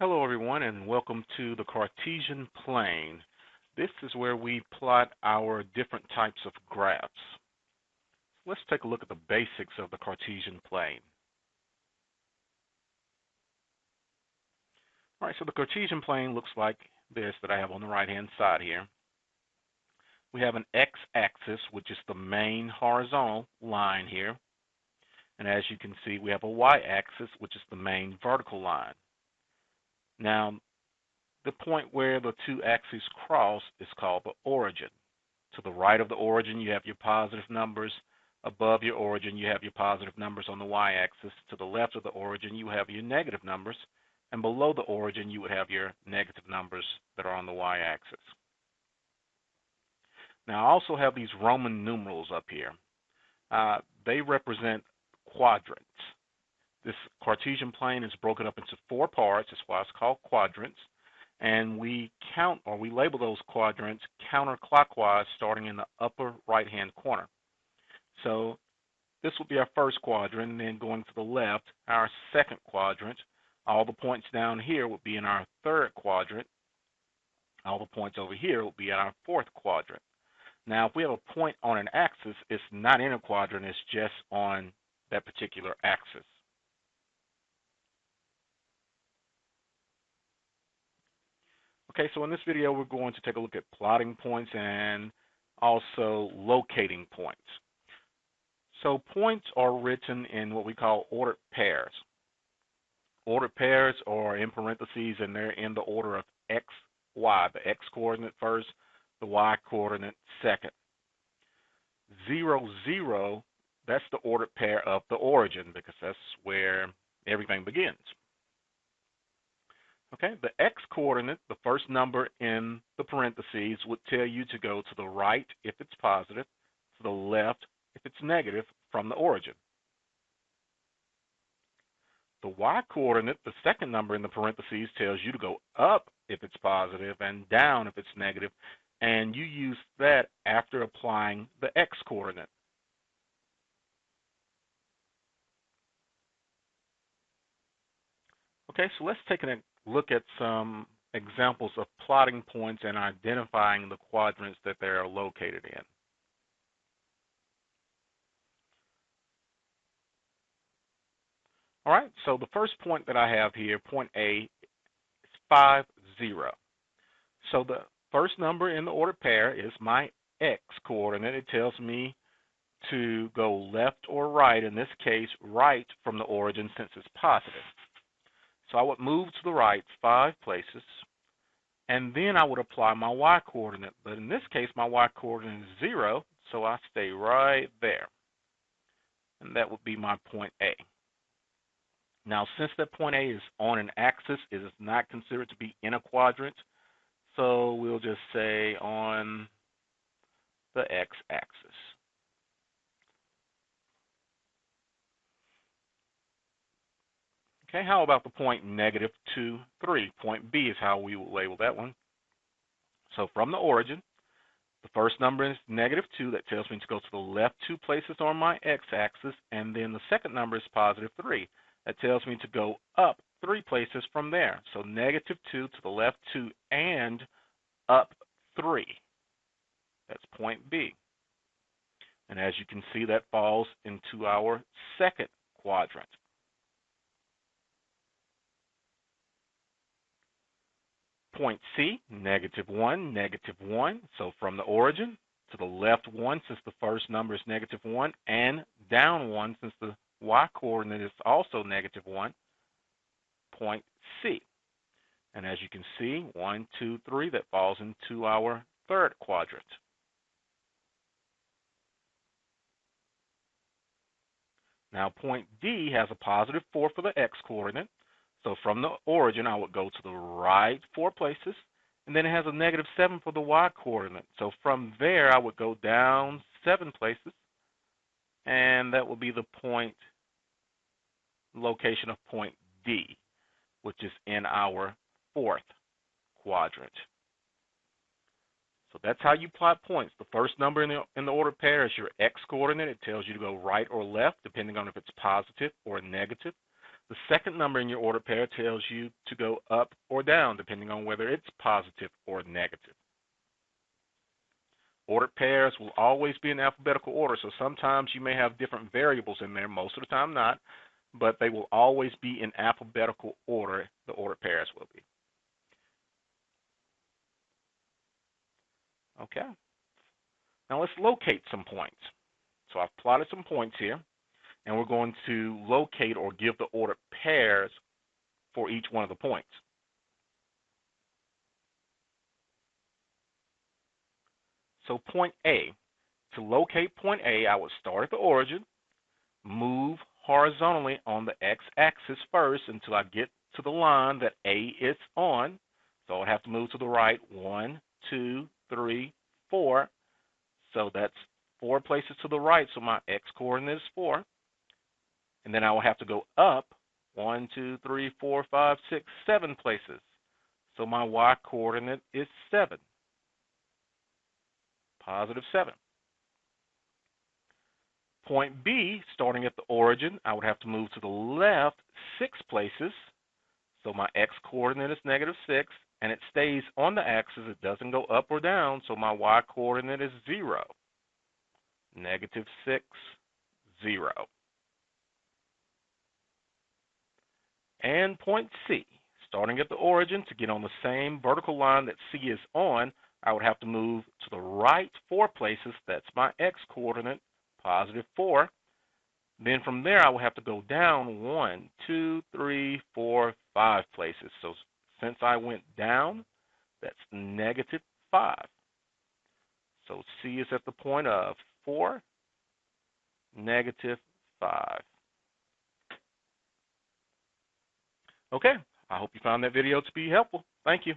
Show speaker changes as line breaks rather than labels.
Hello everyone and welcome to the Cartesian Plane. This is where we plot our different types of graphs. Let's take a look at the basics of the Cartesian plane. Alright, so the Cartesian plane looks like this that I have on the right hand side here. We have an x-axis, which is the main horizontal line here. And as you can see, we have a y-axis, which is the main vertical line. Now, the point where the two axes cross is called the origin. To the right of the origin, you have your positive numbers. Above your origin, you have your positive numbers on the y-axis. To the left of the origin, you have your negative numbers. And below the origin, you would have your negative numbers that are on the y-axis. Now, I also have these Roman numerals up here. They represent quadrants. This Cartesian plane is broken up into four parts. That's why it's called quadrants. And we count, or we label those quadrants counterclockwise, starting in the upper right-hand corner. So this will be our first quadrant, and then going to the left, our second quadrant. All the points down here will be in our third quadrant. All the points over here will be in our fourth quadrant. Now, if we have a point on an axis, it's not in a quadrant, it's just on that particular axis. Okay, so in this video, we're going to take a look at plotting points and also locating points. So points are written in what we call ordered pairs. Ordered pairs are in parentheses, and they're in the order of x, y, the x coordinate first, the y coordinate second. 0, 0, that's the ordered pair of the origin, because that's where everything begins. Okay, the x coordinate, the first number in the parentheses, would tell you to go to the right if it's positive, to the left if it's negative from the origin. The y coordinate, the second number in the parentheses, tells you to go up if it's positive and down if it's negative, and you use that after applying the x coordinate. Okay, so let's take a look at some examples of plotting points and identifying the quadrants that they are located in. All right, so the first point that I have here, point A, is 5, 0. So the first number in the ordered pair is my x coordinate. It tells me to go left or right, in this case, right from the origin since it's positive. So I would move to the right 5 places, and then I would apply my y coordinate. But in this case, my y coordinate is 0, so I stay right there. And that would be my point A. Now, since that point A is on an axis, it is not considered to be in a quadrant, so we'll just say on the x-axis. Okay, how about the point -2, 3? Point B is how we will label that one. So from the origin, the first number is -2. That tells me to go to the left 2 places on my x-axis, and then the second number is +3. That tells me to go up 3 places from there. So -2 to the left 2 and up 3. That's point B. And as you can see, that falls into our second quadrant. Point C, -1, -1. So from the origin to the left 1, since the first number is -1, and down 1, since the y coordinate is also -1, point C. And as you can see, 1, 2, 3, that falls into our third quadrant. Now point D has a +4 for the x coordinate. So from the origin, I would go to the right 4 places, and then it has a -7 for the y coordinate. So from there, I would go down 7 places, and that will be the location of point D, which is in our fourth quadrant. So that's how you plot points. The first number in the ordered pair is your x coordinate. It tells you to go right or left, depending on if it's positive or negative. The second number in your order pair tells you to go up or down, depending on whether it's positive or negative. Ordered pairs will always be in alphabetical order, so sometimes you may have different variables in there, most of the time not, but they will always be in alphabetical order, the ordered pairs will be. Okay. Now let's locate some points. So I've plotted some points here, and we're going to locate or give the ordered pairs for each one of the points. So point A, to locate point A, I would start at the origin, move horizontally on the x-axis first until I get to the line that A is on. So I'd have to move to the right 1, 2, 3, 4. So that's 4 places to the right, so my x-coordinate is 4. And then I will have to go up 1, 2, 3, 4, 5, 6, 7 places. So my y-coordinate is 7. Positive 7. Point B, starting at the origin, I would have to move to the left 6 places. So my x-coordinate is negative 6, and it stays on the axis. It doesn't go up or down, so my y-coordinate is 0. Negative 6, 0. And point C, starting at the origin, to get on the same vertical line that C is on, I would have to move to the right 4 places. That's my x-coordinate, positive 4. Then from there, I will have to go down 1, 2, 3, 4, 5 places. So since I went down, that's negative 5. So C is at the point of 4, negative 5. Okay, I hope you found that video to be helpful. Thank you.